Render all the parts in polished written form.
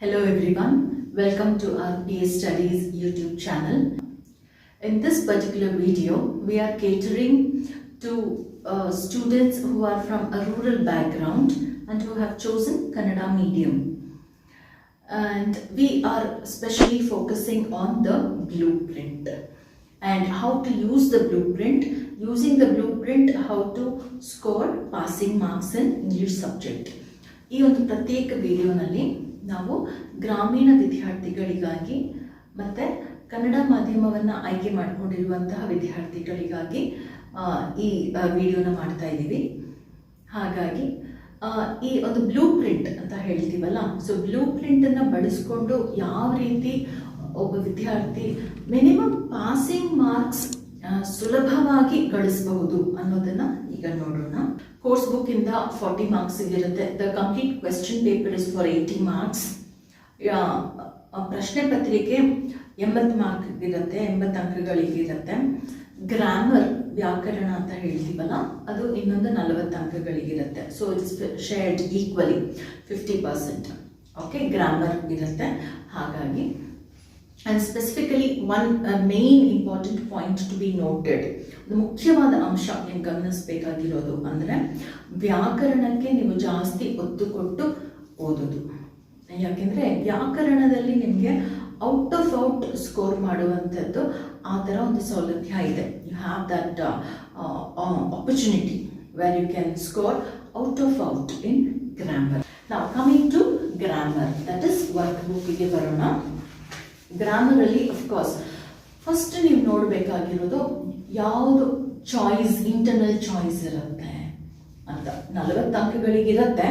Hello everyone, welcome to our PA Studies YouTube channel. In this particular video, we are catering to students who are from a rural background and who have chosen Kannada medium. And we are especially focusing on the blueprint and how to use the blueprint, using the blueprint how to score passing marks in English subject. ಈ ಒಂದು ಪ್ರತ್ಯೇಕ ವಿಡಿಯೋನಲ್ಲಿ ನಾವು ಗ್ರಾಮೀಣ ವಿದ್ಯಾರ್ಥಿಗಳಿಗಾಗಿ ಮತ್ತು ಕನ್ನಡ ಮಾಧ್ಯಮವನ್ನು ಆಯ್ಕೆ ಮಾಡಿಕೊಂಡಿರುವಂತಹ ವಿದ್ಯಾರ್ಥಿಗಳಿಗಾಗಿ ಈ ವಿಡಿಯೋನ ಮಾಡ್ತಾ ಇದ್ದೀವಿ. ಹಾಗಾಗಿ ಈ ಒಂದು ಬ್ಲೂ ಪ್ರಿಂಟ್ ಅಂತ ಹೇಳ್ತೀವಲ್ಲ, ಸೊ ಬ್ಲೂ ಪ್ರಿಂಟನ್ನು ಬಳಸ್ಕೊಂಡು ಯಾವ ರೀತಿ ಒಬ್ಬ ವಿದ್ಯಾರ್ಥಿ ಮಿನಿಮಮ್ ಪಾಸಿಂಗ್ ಮಾರ್ಕ್ಸ್ ಸುಲಭವಾಗಿ ಗಳಿಸಬಹುದು ಅನ್ನೋದನ್ನ ಈಗ ನೋಡೋಣ. ಕೋರ್ಸ್ ಬುಕ್ ಇಂದ 40 ಮಾರ್ಕ್ಸ್ ಇರುತ್ತೆ. The complete question paper is for 80 marks. ಪ್ರಶ್ನೆ ಪತ್ರಿಕೆ 80 ಮಾರ್ಕ್ ಇರುತ್ತೆ, 80 ಅಂಕಗಳಿಗಿರುತ್ತೆ. ಗ್ರಾಮರ್ ವ್ಯಾಕರಣ ಅಂತ ಹೇಳ್ತೀವಲ್ಲ, ಅದು ಇನ್ನೊಂದು 40 ಅಂಕಗಳಿಗಿರುತ್ತೆ. So it's shared equally 50%. Okay, grammar ಇರುತ್ತೆ. ಹಾಗಾಗಿ and specifically one main important point to be noted, ಒಂದು ಮುಖ್ಯವಾದ ಅಂಶ ನೀವು ಗಮನಿಸಬೇಕಾಗಿರೋದು ಅಂದರೆ ವ್ಯಾಕರಣಕ್ಕೆ ನೀವು ಜಾಸ್ತಿ ಒತ್ತು ಕೊಟ್ಟು ಓದೋದು. ಯಾಕೆಂದರೆ ವ್ಯಾಕರಣದಲ್ಲಿ ನಿಮಗೆ ಔಟ್ ಆಫ್ ಔಟ್ ಸ್ಕೋರ್ ಮಾಡುವಂಥದ್ದು ಆ ಥರ ಒಂದು ಸೌಲಭ್ಯ ಇದೆ. You have that opportunity where you can score out of out in grammar. ನಾವು coming to grammar, that is work ಬುಕ್ಕಿಗೆ ಬರೋಣ. ಗ್ರಾಮರಲ್ಲಿ ಅಫ್ಕೋರ್ಸ್ ಫಸ್ಟ್ ನೀವು ನೋಡಬೇಕಾಗಿರೋದು ಯಾವುದು ಚಾಯ್ಸ್, ಇಂಟರ್ನಲ್ ಚಾಯ್ಸ್ ಇರುತ್ತೆ ಅಂತ. 40 ಅಂಕಗಳಿಗಿರುತ್ತೆ.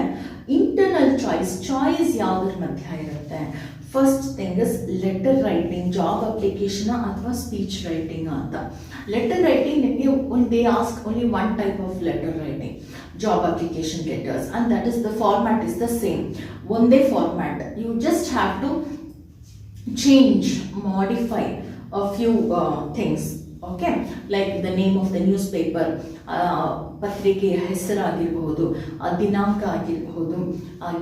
ಇಂಟರ್ನಲ್ ಚಾಯ್ಸ್ ಯಾವುದ್ರ ಮಧ್ಯ ಇರುತ್ತೆ? First thing is letter writing, job application ಅಥವಾ ಸ್ಪೀಚ್ ರೈಟಿಂಗ್ ಅಂತ. ಲೆಟರ್ ರೈಟಿಂಗ್ ನಿಮಗೆ they ask only one type of letter writing, job application letters, and that is the format is the same. ಒಂದೇ format. You just have to change, modify a few things, okay, like the name of the newspaper, ಪತ್ರಿಕೆಯ ಹೆಸರಾಗಿರಬಹುದು, ದಿನಾಂಕ ಆಗಿರಬಹುದು,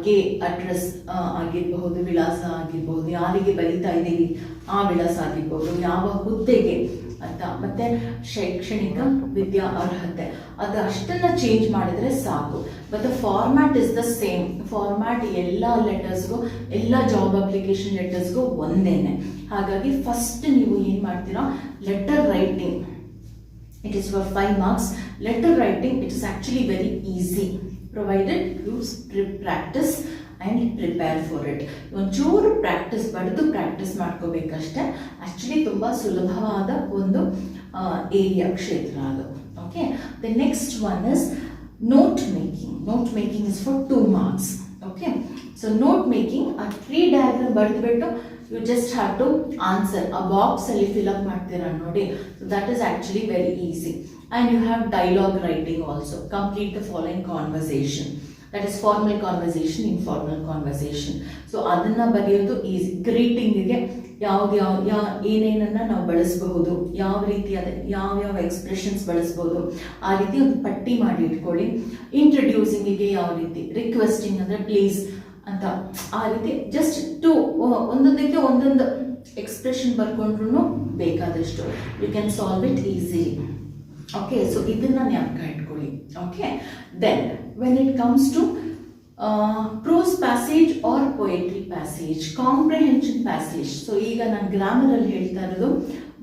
ಗೆ address ಆಗಿರಬಹುದು, ವಿಳಾಸ ಆಗಿರಬಹುದು, ಯಾರಿಗೆ ಬರೀತಾ ಇದ್ದೀವಿ ಆ ವಿಳಾಸ ಆಗಿರಬಹುದು, ಯಾವ ಹುದ್ದೆಗೆ ಅಂತ, ಮತ್ತೆ ಶೈಕ್ಷಣಿಕ ವಿದ್ಯಾ ಅರ್ಹತೆ, ಅದು ಅಷ್ಟನ್ನು ಚೇಂಜ್ ಮಾಡಿದರೆ ಸಾಕು. But the format is the same. Format ಎಲ್ಲ ಲೆಟರ್ಸ್ಗೂ, ಎಲ್ಲ ಜಾಬ್ ಅಪ್ಲಿಕೇಶನ್ ಲೆಟರ್ಸ್ಗೂ ಒಂದೇನೆ. ಹಾಗಾಗಿ ಫಸ್ಟ್ ನೀವು ಏನು ಮಾಡ್ತೀರಾ, letter writing, it is for 5 marks. Letter writing, it is actually very easy provided you practice and prepare for it. ಒಂಚೂರು ಪ್ರಾಕ್ಟೀಸ್ ಬರೆದು practice ಮಾಡ್ಕೋಬೇಕಷ್ಟೇ. ಆ್ಯಕ್ಚುಲಿ ತುಂಬ ಸುಲಭವಾದ ಒಂದು ಏರಿಯಾ, ಕ್ಷೇತ್ರ ಅದು. Okay, the next one is note making. Note making is for 2 marks. Okay, so note making ಆ tree diagram ಬರೆದುಬಿಟ್ಟು you just have to answer. a box ಅಲ್ಲಿ fill up ಮಾಡ್ತೀರಾ ನೋಡಿ. so that is actually very easy. and you have dialogue writing also. complete the following conversation, that is formal conversation, informal conversation. so ಅದನ್ನ ಬರೆಯೋದು easy. ಗ್ರೀಟಿಂಗಿಗೆ ಏನೇನನ್ನ ನಾವು ಬಳಸಬಹುದು, ಯಾವ ರೀತಿಯಾದ ಯಾವ ಎಕ್ಸ್ಪ್ರೆಷನ್ಸ್ ಬಳಸ್ಬೋದು, ಆ ರೀತಿ ಒಂದು ಪಟ್ಟಿ ಮಾಡಿ ಇಟ್ಕೊಳ್ಳಿ. ಇಂಟ್ರೊಡ್ಯೂಸಿಂಗಿಗೆ ಯಾವ ರೀತಿ, ರಿಕ್ವೆಸ್ಟಿಂಗ್ ಅಂದರೆ ಪ್ಲೀಸ್ ಅಂತ, ಆ ರೀತಿ ಜಸ್ಟ್ ಒಂದೊಂದಕ್ಕೆ ಒಂದೊಂದು ಎಕ್ಸ್ಪ್ರೆಷನ್ ಬರ್ಕೊಂಡ್ರು ಬೇಕಾದಷ್ಟು you can solve it easily. Okay, so ಇದನ್ನ ಜ್ಞಾಪಕ ಇಟ್ಕೊಳ್ಳಿ. Okay, then when it comes to prose passage or poetry passage, comprehension passage. So ಈಗ ನಾನು ಗ್ರಾಮರಲ್ಲಿ ಹೇಳ್ತಾ ಇರೋದು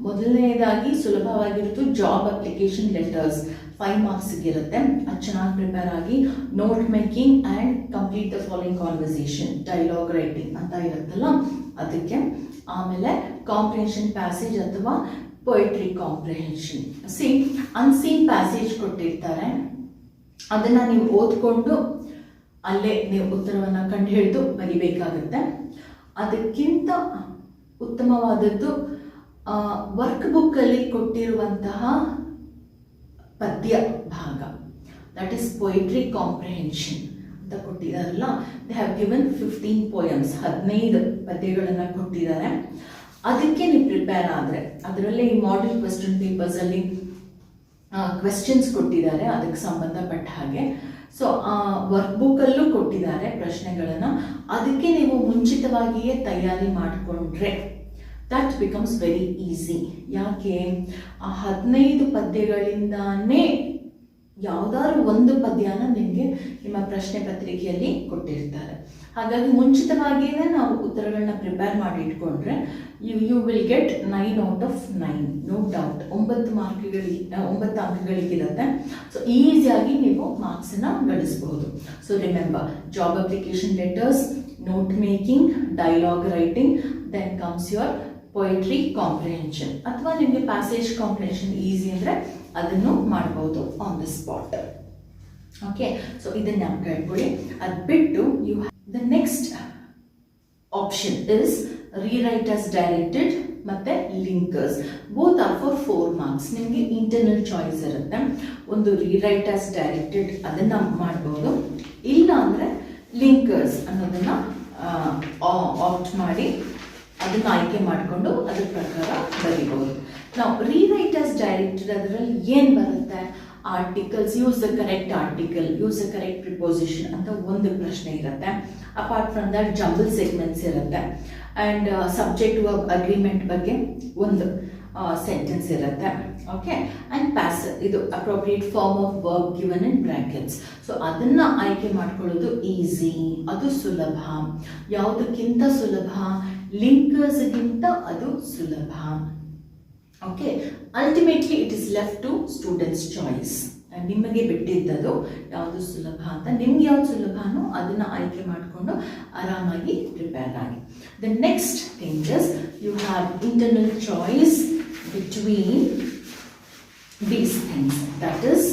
ಮೊದಲನೇದಾಗಿ ಸುಲಭವಾಗಿರೋದು ಜಾಬ್ ಅಪ್ಲಿಕೇಶನ್ ಲೆಟರ್ಸ್, 5 marks ಇರುತ್ತೆ. ಅದು ಚೆನ್ನಾಗಿ ಪ್ರಿಪೇರ್ ಆಗಿ note making and complete the following conversation, dialogue writing ಅಂತ ಇರುತ್ತಲ್ಲ ಅದಕ್ಕೆ. ಆಮೇಲೆ ಕಾಂಪ್ರಿಹೆನ್ಷನ್ ಪ್ಯಾಸೇಜ್ ಅಥವಾ ಪೊಯೆಟ್ರಿ ಕಾಂಪ್ರಿಹೆನ್ಷನ್. ಅನ್ಸೀನ್ ಪ್ಯಾಸೇಜ್ ಕೊಟ್ಟಿರ್ತಾರೆ, ಅದನ್ನು ನೀವು ಓದ್ಕೊಂಡು ಅಲ್ಲೇ ನೀವು ಉತ್ತರವನ್ನು ಕಂಡು ಹಿಡಿದು ಬರಿಬೇಕಾಗುತ್ತೆ. ಅದಕ್ಕಿಂತ ಉತ್ತಮವಾದದ್ದು ವರ್ಕ್ ಬುಕ್ಕಲ್ಲಿ ಕೊಟ್ಟಿರುವಂತಹ ಪದ್ಯ ಭಾಗ, ದಟ್ ಈಸ್ ಪೊಯಿಟ್ರಿ ಕಾಂಪ್ರಿಹೆನ್ಷನ್ ಅಂತ ಕೊಟ್ಟಿದ್ದಾರಲ್ಲ. ದೇ ಹ್ಯಾವ್ ಗಿವನ್ 15 poems, 15 ಪದ್ಯಗಳನ್ನು ಕೊಟ್ಟಿದ್ದಾರೆ. ಅದಕ್ಕೆ ನೀವು ಪ್ರಿಪೇರ್ ಆದರೆ, ಅದರಲ್ಲೇ ಈ ಮಾಡೆಲ್ ಕ್ವೆಶ್ಚನ್ ಪೇಪರ್ಸಲ್ಲಿ ಕ್ವೆಶ್ಚನ್ಸ್ ಕೊಟ್ಟಿದ್ದಾರೆ ಅದಕ್ಕೆ ಸಂಬಂಧಪಟ್ಟ ಹಾಗೆ. ಸೊ ವರ್ಕ್ ಬುಕ್ಕಲ್ಲೂ ಕೊಟ್ಟಿದ್ದಾರೆ ಪ್ರಶ್ನೆಗಳನ್ನು, ಅದಕ್ಕೆ ನೀವು ಮುಂಚಿತವಾಗಿಯೇ ತಯಾರಿ ಮಾಡಿಕೊಂಡ್ರೆ ದಟ್ ಬಿಕಮ್ಸ್ ವೆರಿ ಈಸಿ. ಯಾಕೆ 15 ಪದ್ಯಗಳಿಂದಾನೇ ಯಾವುದಾದ್ರು ಒಂದು ಪದ್ಯನ ನಿಮಗೆ ನಿಮ್ಮ ಪ್ರಶ್ನೆ ಪತ್ರಿಕೆಯಲ್ಲಿ ಕೊಟ್ಟಿರ್ತಾರೆ. ಹಾಗಾಗಿ ಮುಂಚಿತವಾಗಿಯೇ ನಾವು ಉತ್ತರಗಳನ್ನ ಪ್ರಿಪೇರ್ ಮಾಡಿ ಇಟ್ಕೊಂಡ್ರೆ you will get 9 out of 9, no doubt. 9 ಅಂಕಗಳಿಗಿರುತ್ತೆ. ಸೊ ಈಸಿಯಾಗಿ ನೀವು ಮಾರ್ಕ್ಸನ್ನು ಗಳಿಸಬಹುದು. So remember, job application letters, note making, dialogue writing, then comes your poetry comprehension, ಅಥವಾ ನಿಮಗೆ ಪ್ಯಾಸೇಜ್ ಕಾಂಪ್ರಿಹೆನ್ಷನ್ ಈಸಿ ಅಂದರೆ ಅದನ್ನು ಮಾಡ್ಬೋದು on the spot. Okay, so ಇದನ್ನ ಕೇಳ್ಕೊಳ್ಳಿ. ಅದು ಬಿಟ್ಟು the next option is rewrite as directed ಮತ್ತೆ linkers. Both are for 4 marks. ನಿಮಗೆ ಇಂಟರ್ನಲ್ ಚಾಯ್ಸ್ ಇರುತ್ತೆ. ಒಂದು ರೀರೈಟ್ ಆಸ್ ಡೈರೆಕ್ಟೆಡ್ ಅದನ್ನ ಮಾಡ್ಬೋದು, ಇಲ್ಲ ಅಂದರೆ ಲಿಂಕರ್ಸ್ ಅನ್ನೋದನ್ನ ಆಪ್ಟ್ ಮಾಡಿ ಅದನ್ನ ಆಯ್ಕೆ ಮಾಡಿಕೊಂಡು ಅದ್ರ ಪ್ರಕಾರ ಬರೀಬಹುದು. ನಾವು ರೀರೈಟ್ ಆಸ್ ಡೈರೆಕ್ಟೆಡ್ ಅದರಲ್ಲಿ ಏನು ಬರುತ್ತೆ? Articles, use the correct article, use the correct preposition ಅಂತ ಒಂದು ಪ್ರಶ್ನೆ ಇರುತ್ತೆ. Apart from that jumble segments ಇರುತ್ತೆ. ಆ್ಯಂಡ್ ಸಬ್ಜೆಕ್ಟ್ ವರ್ಬ್ ಅಗ್ರಿಮೆಂಟ್ ಬಗ್ಗೆ ಒಂದು ಸೆಂಟೆನ್ಸ್ ಇರುತ್ತೆ. ಓಕೆ, ಆ್ಯಂಡ್ ಪ್ಯಾಸಿವ್, ಇದು appropriate form of verb given in brackets. So ಅದನ್ನ ಆಯ್ಕೆ ಮಾಡ್ಕೊಳ್ಳೋದು ಈಸಿ, ಅದು ಸುಲಭ. ಯಾವುದಕ್ಕಿಂತ ಸುಲಭ? ಲಿಂಕರ್ಸ್ಗಿಂತ ಅದು ಸುಲಭ. Okay, ultimately it is left to students choice. ನಿಮಗೆ ಬಿಟ್ಟಿದ್ದದು ಯಾವುದು ಸುಲಭ ಅಂತ. ನಿಮ್ಗೆ ಯಾವ್ದು ಸುಲಭನೋ ಅದನ್ನು ಆಯ್ಕೆ ಮಾಡಿಕೊಂಡು ಆರಾಮಾಗಿ ಪ್ರಿಪೇರ್ ಆಗಿ. The next thing is you have internal choice between these things, that is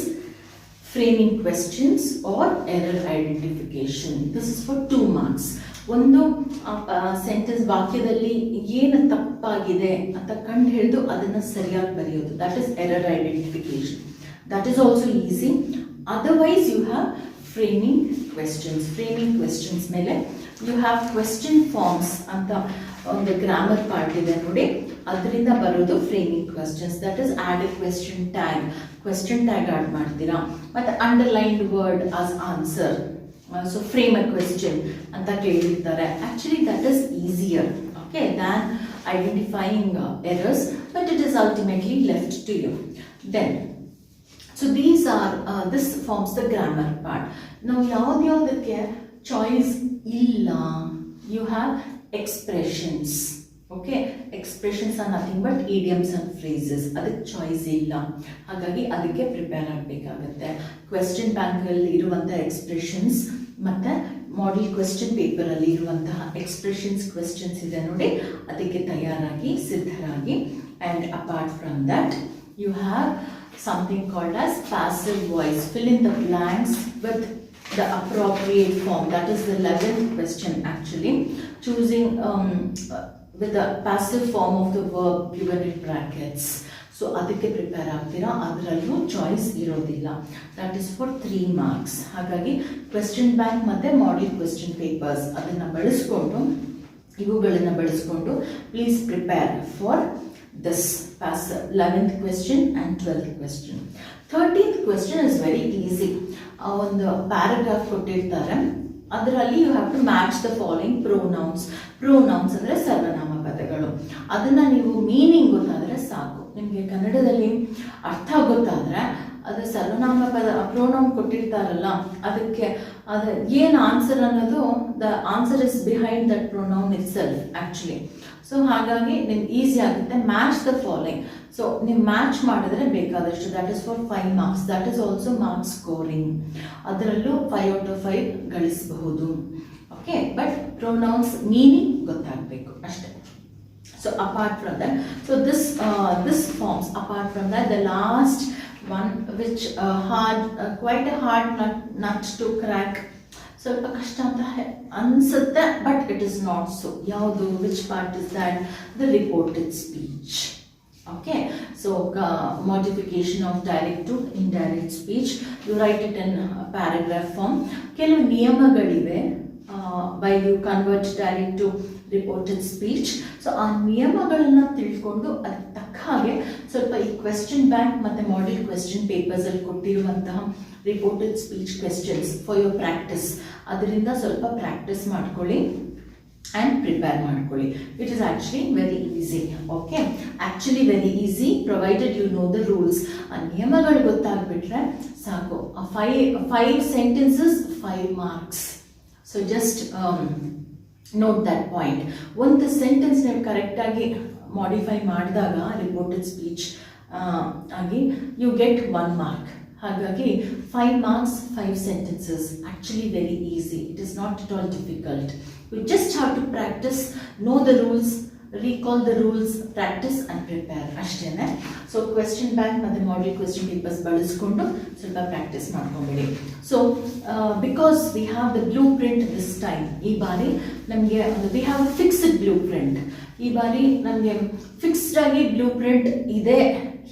framing questions or error identification. This is for 2 marks. ಒಂದು ಸೆಂಟೆನ್ಸ್ ವಾಕ್ಯದಲ್ಲಿ ಏನು ತಪ್ಪಾಗಿದೆ ಅಂತ ಕಂಡು ಹಿಡಿದು ಅದನ್ನು ಸರಿಯಾಗಿ ಬರೆಯೋದು, that is error identification. That is also easy. Otherwise you have framing questions. Framing questions ಮೇಲೆ ಯು ಹ್ಯಾವ್ ಕ್ವೆಶ್ಚನ್ ಫಾರ್ಮ್ಸ್ ಅಂತ ಒಂದು ಗ್ರಾಮರ್ ಪಾರ್ಟ್ ಇದೆ ನೋಡಿ, ಅದರಿಂದ ಬರೋದು framing questions. That is add a question tag. Question tag add ಮಾಡ್ತೀರಾ, ಮತ್ತು underlined word as answer. So frame a question ಅಂತ ಕೇಳಿರ್ತಾರೆ. Actually that is easier, okay, than identifying errors, but it is ultimately left to you. Then so these are this forms the grammar part. ನಾವು ಯಾವುದ್ಯಾವುದಕ್ಕೆ choice ಇಲ್ಲ, you have expressions. Okay, expressions are nothing but idioms and phrases. ಅದಕ್ಕೆ ಚಾಯ್ಸ್ ಇಲ್ಲ, ಹಾಗಾಗಿ ಅದಕ್ಕೆ prepare ಆಗಬೇಕಾಗತ್ತೆ. Question ಬ್ಯಾಂಕಲ್ಲಿ ಇರುವಂಥ ಎಕ್ಸ್ಪ್ರೆಷನ್ಸ್ ಮತ್ತು ಮಾಡೆಲ್ ಕ್ವೆಶ್ಚನ್ ಪೇಪರಲ್ಲಿ ಇರುವಂತಹ ಎಕ್ಸ್ಪ್ರೆಷನ್ಸ್ ಕ್ವೆಶ್ಚನ್ಸ್ ಇದೆ ನೋಡಿ, ಅದಕ್ಕೆ ತಯಾರಾಗಿ ಸಿದ್ಧರಾಗಿ. And apart from that you have something called as passive voice. Fill in the blanks with the appropriate form. That is the 11th question actually. Choosing with the passive form of the verb given in brackets. So ಅದಕ್ಕೆ prepare ಆಗ್ತೀರಾ, ಅದರಲ್ಲೂ choice ಇರೋದಿಲ್ಲ. That is for 3 marks. ಹಾಗಾಗಿ question bank ಮತ್ತು model question papers ಅದನ್ನು ಇವುಗಳನ್ನು ಬಳಸ್ಕೊಂಡು please prepare for this passive 11th question and 12th question. 13th question is very easy. ಒಂದು ಪ್ಯಾರಾಗ್ರಾಫ್ ಕೊಟ್ಟಿರ್ತಾರೆ, ಅದರಲ್ಲಿ you have to match the following pronouns. Pronouns ಅಂದರೆ ಸರ್ವನಾಮ ಪದಗಳು. ಅದನ್ನು ನೀವು ಮೀನಿಂಗ್ ಗೊತ್ತಾದರೆ ಸಾಕು. ನಿಮಗೆ ಕನ್ನಡದಲ್ಲಿ ಅರ್ಥ ಗೊತ್ತಾದರೆ ಅದು ಸರ್ವನಾಮ ಪದ ಪ್ರೊನೌನ್ ಕೊಟ್ಟಿರ್ತಾರಲ್ಲ, ಅದಕ್ಕೆ ಅದು ಏನು ಆನ್ಸರ್ ಅನ್ನೋದು, the answer is behind that pronoun it self actually. So ಹಾಗಾಗಿ ನಿಮ್ಗೆ ಈಸಿ ಆಗುತ್ತೆ. Match the following. ಸೊ ನೀವು ಮ್ಯಾಚ್ ಮಾಡಿದ್ರೆ ಬೇಕಾದಷ್ಟು. That is for 5 marks. That is also marks scoring. ಅದರಲ್ಲೂ 5 out of 5 ಗಳಿಸಬಹುದು. ಓಕೆ, ಬಟ್ ಪ್ರೊನೌನ್ಸ್ ಮೀನಿಂಗ್ ಗೊತ್ತಾಗಬೇಕು ಅಷ್ಟೇ. So apart from that, so this forms. Apart from that, the last one which quite a hard nut to crack. ಸ್ವಲ್ಪ ಕಷ್ಟ ಅಂತ ಅನ್ಸುತ್ತೆ, but it is not so. ಯಾವುದು? Which part is that? The reported speech. Okay, so modification of direct to indirect speech. You write it in paragraph form. ಕೆಲವು ನಿಯಮಗಳಿವೆ while you convert direct to reported speech. So ಆ ನಿಯಮಗಳನ್ನು ತಿಳ್ಕೊಂಡು ಅದಕ್ಕೆ ತಕ್ಕ ಹಾಗೆ ಸ್ವಲ್ಪ ಈ ಕ್ವೆಶ್ಚನ್ ಬ್ಯಾಂಕ್ ಮತ್ತು ಮಾಡೆಲ್ ಕ್ವೆಶ್ಚನ್ ಪೇಪರ್ಸಲ್ಲಿ ಕೊಟ್ಟಿರುವಂತಹ reported speech questions for your practice, ಅದರಿಂದ ಸ್ವಲ್ಪ ಪ್ರಾಕ್ಟೀಸ್ ಮಾಡ್ಕೊಳ್ಳಿ ಆ್ಯಂಡ್ ಪ್ರಿಪೇರ್ ಮಾಡ್ಕೊಳ್ಳಿ. It is actually very easy. Okay, actually very easy provided you know the rules. ಆ ನಿಯಮಗಳು ಗೊತ್ತಾಗ್ಬಿಟ್ರೆ ಸಾಕು. 5 sentences 5 marks. So just note that point. ಒಂದು ಸೆಂಟೆನ್ಸ್ ನೀವು ಕರೆಕ್ಟಾಗಿ ಮಾಡಿಫೈ ಮಾಡಿದಾಗ ರಿಪೋರ್ಟೆಡ್ ಸ್ಪೀಚ್ ಆಗಿ ಯು ಗೆಟ್ 1 mark. ಹಾಗಾಗಿ 5 marks 5 sentences, actually very easy. It is not at all difficult. You just have to practice, know the rules, recall the rules, practice and prepare ಅಷ್ಟೇನೆ. So question bank ಮತ್ತು model question papers ಬಳಸ್ಕೊಂಡು ಸ್ವಲ್ಪ practice ಮಾಡ್ಕೊಂಬಿಡಿ. So because we have the blue print this time, ಈ ಬಾರಿ ನಮಗೆ we have fixed blue print. ಈ ಬಾರಿ ನಮಗೆ ಫಿಕ್ಸ್ಡ್ ಆಗಿ ಬ್ಲೂ ಪ್ರಿಂಟ್ ಇದೆ,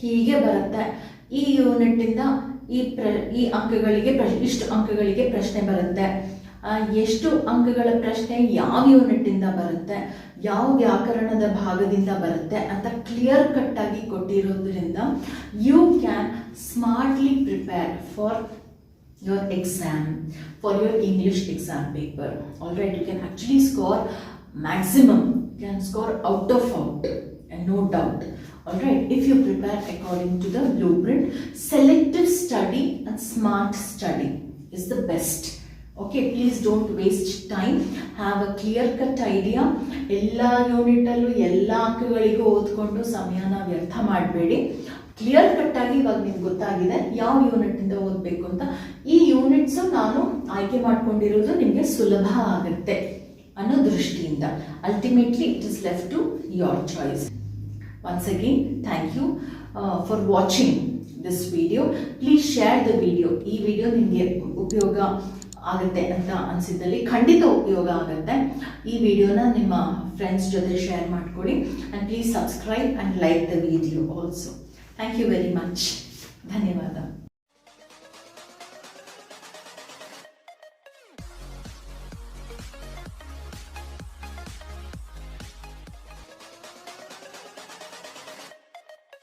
ಹೀಗೆ ಬರುತ್ತೆ. ಈ ಯೂನಿಟ್ಟಿಂದ ಈ ಅಂಕಗಳಿಗೆ ಇಷ್ಟು ಅಂಕಗಳಿಗೆ ಪ್ರಶ್ನೆ ಬರುತ್ತೆ, ಎಷ್ಟು ಅಂಕಗಳ ಪ್ರಶ್ನೆ ಯಾವ ಯೂನಿಟ್ಟಿಂದ ಬರುತ್ತೆ, ಯಾವ ವ್ಯಾಕರಣದ ಭಾಗದಿಂದ ಬರುತ್ತೆ ಅಂತ ಕ್ಲಿಯರ್ ಕಟ್ ಆಗಿ ಕೊಟ್ಟಿರೋದ್ರಿಂದ you can smartly prepare for your exam, for your English exam paper. All right, you can actually score maximum, you can score out of out, and no doubt. All right, if you prepare according to the blueprint, selective study and smart study is the best. Okay, please don't waste time. Have a clear cut idea. ಎಲ್ಲ ಯೂನಿಟಲ್ಲೂ ಎಲ್ಲ ಅಂಕಗಳಿಗೂ ಓದ್ಕೊಂಡು ಸಮಯನ ವ್ಯರ್ಥ ಮಾಡಬೇಡಿ. Clear cut ಆಗಿ ಇವಾಗ ನಿಮ್ಗೆ ಗೊತ್ತಾಗಿದೆ ಯಾವ ಯೂನಿಟಿಂದ ಓದಬೇಕು ಅಂತ. ಈ ಯೂನಿಟ್ಸು ನಾನು ಆಯ್ಕೆ ಮಾಡ್ಕೊಂಡಿರೋದು ನಿಮಗೆ ಸುಲಭ ಆಗುತ್ತೆ ಅನ್ನೋ ದೃಷ್ಟಿಯಿಂದ. Ultimately it is left to your choice. Once again, thank you for watching this video. Please share the video. ಈ ವಿಡಿಯೋ ನಿಮಗೆ ಉಪಯೋಗ ಆಗುತ್ತೆ ಅಂತ ಅನಿಸಿದ್ದಲ್ಲಿ ಖಂಡಿತ ಉಪಯೋಗ ಆಗುತ್ತೆ. ಈ ವಿಡಿಯೋನ ನಿಮ್ಮ ಫ್ರೆಂಡ್ಸ್ ಜೊತೆ ಶೇರ್ ಮಾಡ್ಕೊಳ್ಳಿ. And please subscribe and like the video also. Thank you very much. ಧನ್ಯವಾದ.